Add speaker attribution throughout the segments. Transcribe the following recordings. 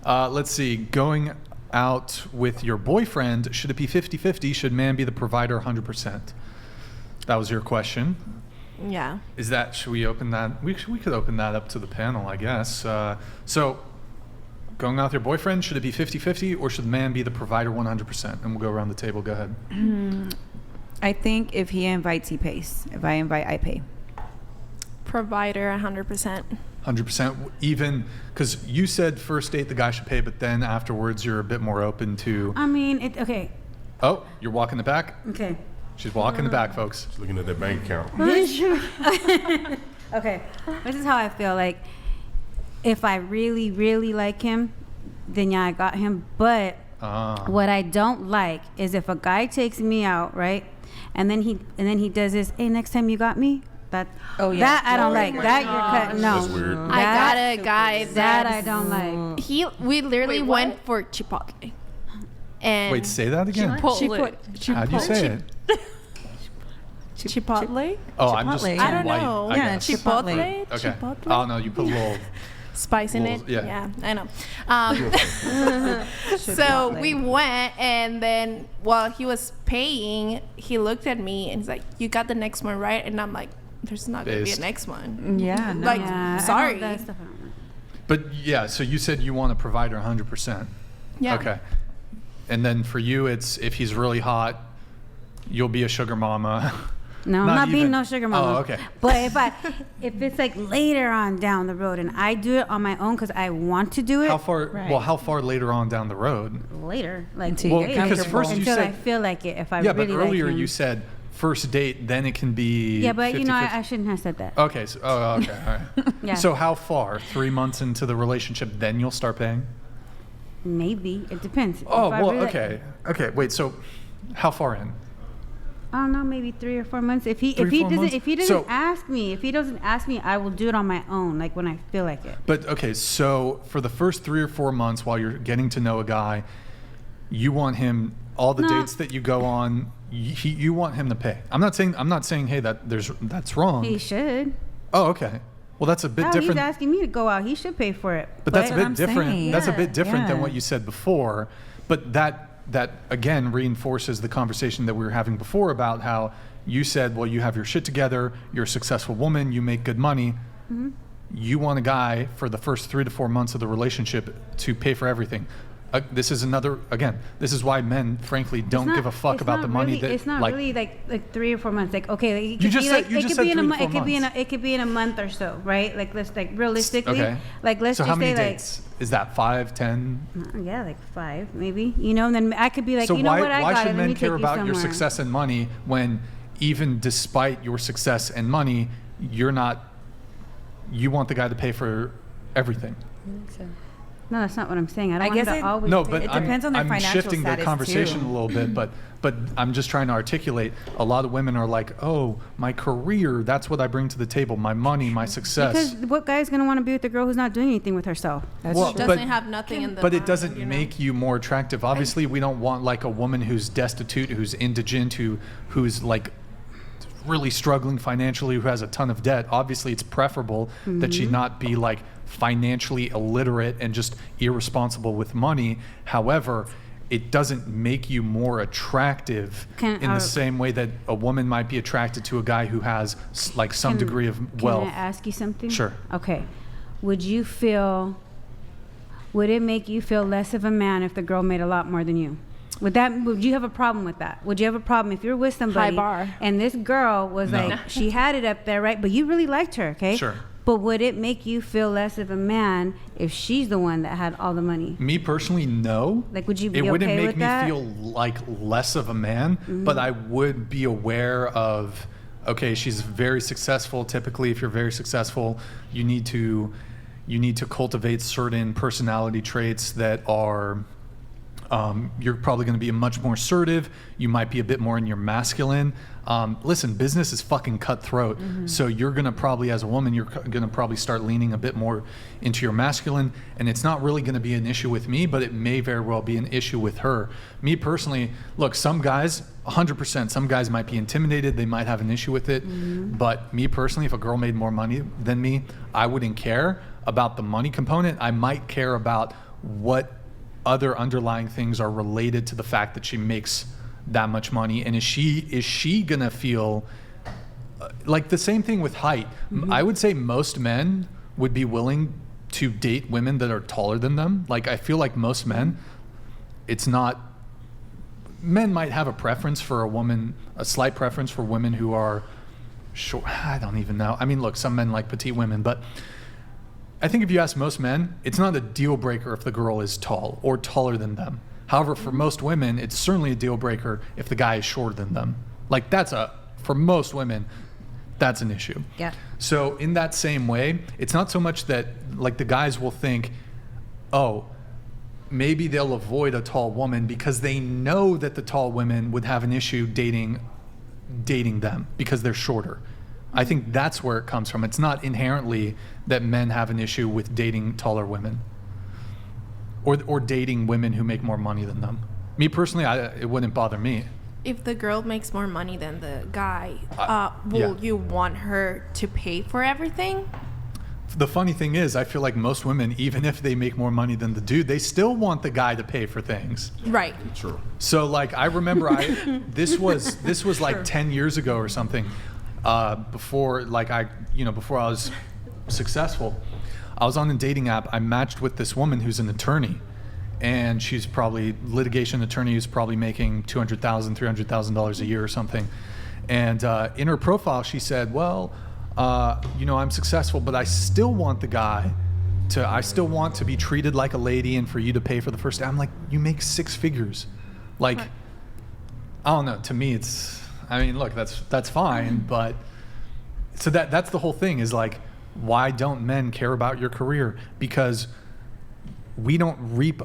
Speaker 1: Let's see. Going out with your boyfriend, should it be 50-50? Should man be the provider 100%? That was your question.
Speaker 2: Yeah.
Speaker 1: Should we open that? We could open that up to the panel, I guess. So, going out with your boyfriend, should it be 50-50 or should the man be the provider 100%? And we'll go around the table. Go ahead.
Speaker 3: I think if he invites, he pays. If I invite, I pay.
Speaker 2: Provider 100%.
Speaker 1: 100%, even because you said first date the guy should pay, but then afterwards you're a bit more open to.
Speaker 4: I mean, okay.
Speaker 1: Oh, you're walking the back?
Speaker 4: Okay.
Speaker 1: She's walking the back, folks.
Speaker 5: She's looking at that bank account.
Speaker 4: Okay. This is how I feel. Like, if I really, really like him, then yeah, I got him. But what I don't like is if a guy takes me out, right, and then he does this. Hey, next time you got me. That I don't like. That you're cut. No,
Speaker 5: That's weird.
Speaker 2: I got a guy
Speaker 4: that I don't like.
Speaker 2: We literally went for Chipotle. And
Speaker 1: Wait, say that again.
Speaker 2: Chipotle.
Speaker 1: How do you say it?
Speaker 2: Chipotle?
Speaker 1: Oh, I'm just.
Speaker 3: Chipotle.
Speaker 2: I don't
Speaker 1: white,
Speaker 2: know.
Speaker 1: I
Speaker 3: Yeah,
Speaker 1: guess.
Speaker 3: Chipotle.
Speaker 1: Okay.
Speaker 2: Chipotle?
Speaker 1: Oh no, you put a little.
Speaker 2: Spice in
Speaker 1: Little-
Speaker 2: it.
Speaker 1: yeah.
Speaker 2: I know. So we went, and then while he was paying, he looked at me and he's like, "You got the next one, right?" And I'm like, "There's not gonna be a
Speaker 1: Based.
Speaker 2: next one."
Speaker 3: Yeah, no.
Speaker 2: Like,
Speaker 4: Yeah,
Speaker 2: sorry.
Speaker 4: that stuff I don't like.
Speaker 1: But yeah, so you said you want a provider 100%.
Speaker 2: Yeah.
Speaker 1: Okay. And then for you, it's if he's really hot, you'll be a sugar mama.
Speaker 4: No, I'm
Speaker 1: Not
Speaker 4: not being
Speaker 1: even-
Speaker 4: no sugar mama.
Speaker 1: Oh, okay.
Speaker 4: But if it's like later on down the road and I do it on my own because I want to do it
Speaker 1: How far?
Speaker 3: Right.
Speaker 1: Well, how far later on down the road?
Speaker 4: later, like
Speaker 3: Until
Speaker 1: Well,
Speaker 3: you get
Speaker 4: later,
Speaker 1: because first you
Speaker 4: until I
Speaker 1: said
Speaker 4: feel like it. If I
Speaker 1: yeah,
Speaker 4: really
Speaker 1: but earlier
Speaker 4: like him.
Speaker 1: you said first date, then it can be.
Speaker 4: Yeah, but
Speaker 1: 50-50.
Speaker 4: I shouldn't have said that.
Speaker 1: Okay. So, okay. All right.
Speaker 4: Yeah.
Speaker 1: So how far? 3 months into the relationship, then you'll start paying?
Speaker 4: Maybe it depends.
Speaker 1: Oh
Speaker 4: If I
Speaker 1: well,
Speaker 4: really-
Speaker 1: okay. Okay. Wait. So, how far in?
Speaker 4: I don't know, maybe 3 or 4 months. If he
Speaker 1: 3 or 4 months?
Speaker 4: if he doesn't
Speaker 1: So-
Speaker 4: ask me, I will do it on my own, like when I feel like it.
Speaker 1: But okay, so for the first 3 or 4 months while you're getting to know a guy, you want him all the
Speaker 4: No.
Speaker 1: dates that you go on. You want him to pay. I'm not saying hey that's wrong.
Speaker 4: He should.
Speaker 1: Oh, okay. Well, that's a bit
Speaker 4: He's
Speaker 1: different.
Speaker 4: asking me to go out. He should pay for it.
Speaker 1: But that's a
Speaker 3: what
Speaker 1: bit
Speaker 3: I'm
Speaker 1: different.
Speaker 3: saying.
Speaker 1: That's a bit different than
Speaker 3: Yeah.
Speaker 1: what you said before. But that again reinforces the conversation that we were having before about how you said, well, you have your shit together, you're a successful woman, you make good money.
Speaker 4: Mm-hmm.
Speaker 1: You want a guy for the first 3 to 4 months of the relationship to pay for everything. This is why men, frankly, don't give a fuck about the money
Speaker 4: really,
Speaker 1: that
Speaker 4: it's not really like 3 or 4 months. Like, okay, like, it
Speaker 1: You
Speaker 4: could
Speaker 1: just
Speaker 4: be
Speaker 1: said-
Speaker 4: like
Speaker 1: you
Speaker 4: it
Speaker 1: just
Speaker 4: could
Speaker 1: said
Speaker 4: be in a
Speaker 1: 3 to
Speaker 4: month.
Speaker 1: 4
Speaker 4: It could be in a month or so, right? Like, let's like realistically,
Speaker 1: okay.
Speaker 4: like let's
Speaker 1: so
Speaker 4: just
Speaker 1: how many
Speaker 4: say
Speaker 1: dates? Is that 5, 10?
Speaker 4: yeah, like 5 maybe. You know, and then I could be like,
Speaker 1: So
Speaker 4: you know
Speaker 1: why
Speaker 4: what, I got
Speaker 1: should
Speaker 4: it. Let
Speaker 1: men
Speaker 4: me
Speaker 1: care
Speaker 4: take you
Speaker 1: about your
Speaker 4: somewhere.
Speaker 1: success and money when even despite your success and money, you want the guy to pay for everything?
Speaker 4: No, that's not what I'm saying. I don't
Speaker 3: I
Speaker 4: want
Speaker 3: guess
Speaker 4: him to
Speaker 3: it-
Speaker 4: always.
Speaker 1: No,
Speaker 4: pay
Speaker 1: but
Speaker 3: It
Speaker 4: for it.
Speaker 3: depends on their
Speaker 1: I'm
Speaker 3: financial
Speaker 1: shifting the
Speaker 3: status,
Speaker 1: conversation
Speaker 3: too.
Speaker 1: a little bit, but I'm just trying to articulate. A lot of women are like, "Oh, my career, that's what I bring to the table. My money, my success."
Speaker 4: Because what guy's gonna want to be with a girl who's not doing anything with herself?
Speaker 3: That's
Speaker 1: Well,
Speaker 3: true.
Speaker 1: but-
Speaker 2: Doesn't have nothing in the
Speaker 1: But it
Speaker 2: mind,
Speaker 1: doesn't
Speaker 2: you know?
Speaker 1: make you more attractive. Obviously, we don't want like a woman who's destitute, who's indigent, who's like really struggling financially, who has a ton of debt. Obviously, it's preferable that she not be like financially illiterate and just irresponsible with money. However, it doesn't make you more attractive in the same way that a woman might be attracted to a guy who has like some degree of wealth.
Speaker 4: Can I ask you something?
Speaker 1: Sure.
Speaker 4: Okay. Would it make you feel less of a man if the girl made a lot more than you? Would you have a problem with that? Would you have a problem if you're with somebody
Speaker 2: bar.
Speaker 4: and this girl was
Speaker 1: No.
Speaker 4: like, she had it up there, right? But you really liked her, okay?
Speaker 1: Sure.
Speaker 4: But would it make you feel less of a man if she's the one that had all the money?
Speaker 1: Me personally, no.
Speaker 4: Like, would you be
Speaker 1: It wouldn't
Speaker 4: okay
Speaker 1: make
Speaker 4: with
Speaker 1: me
Speaker 4: that?
Speaker 1: feel like less of a man, but I would be aware of, okay, she's very successful. Typically, if you're very successful, you need to cultivate certain personality traits that are. You're probably going to be much more assertive. You might be a bit more in your masculine. Listen, business is fucking cutthroat. So you're going to probably, as a woman, you're going to probably start leaning a bit more into your masculine. And it's not really going to be an issue with me, but it may very well be an issue with her. Me personally, look, some guys, 100%, some guys might be intimidated. They might have an issue with it. But me personally, if a girl made more money than me, I wouldn't care about the money component. I might care about what other underlying things are related to the fact that she makes that much money, and is she gonna feel like the same thing with height. I would say most men would be willing to date women that are taller than them. Like, I feel like most men, it's not, men might have a preference for a slight preference for women who are short. I don't even know. I mean, look, some men like petite women, but I think if you ask most men, it's not a deal breaker if the girl is tall or taller than them. However, for most women, it's certainly a deal breaker if the guy is shorter than them. Like, for most women, that's an issue.
Speaker 4: Yeah.
Speaker 1: So in that same way, it's not so much that, like, the guys will think, oh, maybe they'll avoid a tall woman because they know that the tall women would have an issue dating them because they're shorter. I think that's where it comes from. It's not inherently that men have an issue with dating taller women or dating women who make more money than them. Me personally, it wouldn't bother me.
Speaker 2: If the girl makes more money than the guy, will
Speaker 1: yeah.
Speaker 2: you want her to pay for everything?
Speaker 1: The funny thing is, I feel like most women, even if they make more money than the dude, they still want the guy to pay for things.
Speaker 2: Right.
Speaker 5: True.
Speaker 1: So, like, I remember this was like 10 years ago or something, before I was successful. I was on a dating app. I matched with this woman who's an attorney, and she's probably litigation attorney who's probably making $200,000, $300,000 a year or something. And in her profile, she said, well, I'm successful, but I still want I still want to be treated like a lady and for you to pay for the first day. I'm like, you make 6 figures. Like, I don't know. To me, look, that's fine. But so that's the whole thing is like, why don't men care about your career? Because we don't reap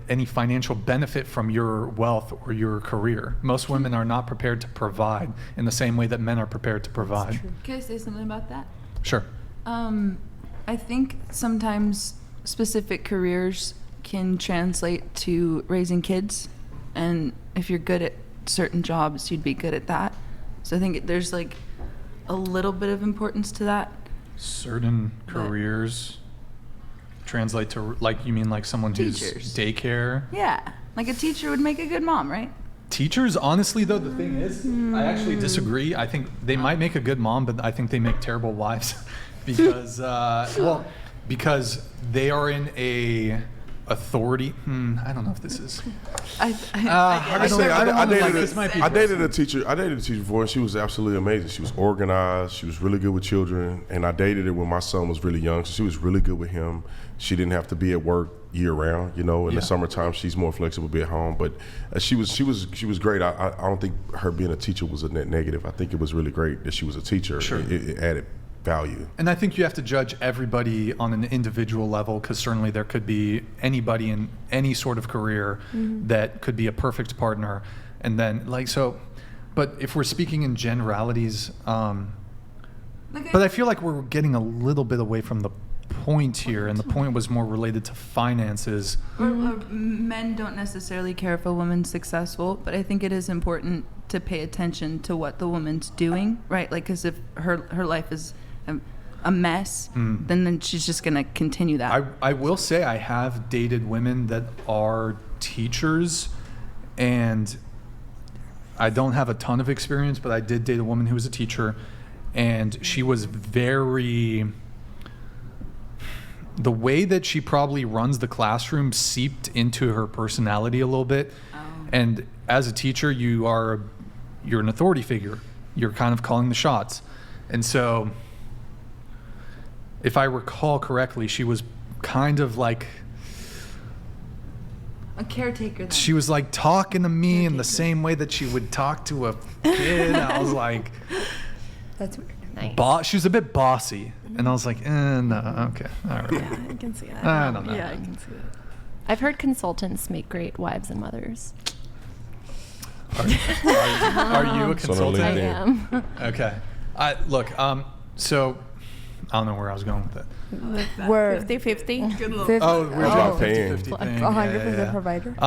Speaker 1: any financial benefit from your wealth or your career. Most women are not prepared to provide in the same way that men are prepared to provide.
Speaker 6: Can I say something about that?
Speaker 1: Sure.
Speaker 6: I think sometimes specific careers can translate to raising kids, and if you're good at certain jobs, you'd be good at that. So I think there's like a little bit of importance to that.
Speaker 1: Certain careers translate to, like, you mean like someone who's
Speaker 6: Teachers.
Speaker 1: daycare?
Speaker 6: Yeah, like a teacher would make a good mom, right?
Speaker 1: Teachers, honestly, though, the thing is, I actually disagree. I think they might make a good mom, but I think they make terrible wives because, because they are in a authority. I don't know if this is.
Speaker 5: I dated a teacher. I dated a teacher before, and she was absolutely amazing. She was organized. She was really good with children, and I dated her when my son was really young. So she was really good with him. She didn't have to be at work year round. In the summertime, she's more flexible, be at home. But she was great. I don't think her being a teacher was a net negative. I think it was really great that she was a teacher.
Speaker 1: Sure.
Speaker 5: It added value.
Speaker 1: And I think you have to judge everybody on an individual level, because certainly there could be anybody in any sort of career that could be a perfect partner. And then, but if we're speaking in generalities, but I feel like we're getting a little bit away from the point here, and the point was more related to finances.
Speaker 6: Or men don't necessarily care if a woman's successful, but I think it is important to pay attention to what the woman's doing, right? Like, because if her life is a mess, then she's just going to continue that.
Speaker 1: I will say I have dated women that are teachers, and I don't have a ton of experience, but I did date a woman who was a teacher, and she was the way that she probably runs the classroom seeped into her personality a little bit. And as a teacher, you're an authority figure. You're kind of calling the shots. And so, if I recall correctly, she was kind of like
Speaker 6: A caretaker. Then.
Speaker 1: She was like talking to me in the same way that she would talk to a kid. I was like,
Speaker 3: That's weird.
Speaker 2: Nice.
Speaker 1: She was a bit bossy, and I was like, no, okay, all right.
Speaker 2: Yeah, I can see that.
Speaker 1: I don't know.
Speaker 2: Yeah, I can see that.
Speaker 7: I've heard consultants make great wives and mothers.
Speaker 1: Are you a consultant?
Speaker 7: I am.
Speaker 1: Okay. Look, so I don't know where I was going with it.
Speaker 3: We're
Speaker 2: 50-50.
Speaker 3: Fifty-
Speaker 5: Oh, we're not paying.
Speaker 1: 50-50
Speaker 3: like
Speaker 1: thing.
Speaker 3: 100%
Speaker 1: Yeah.
Speaker 3: provider.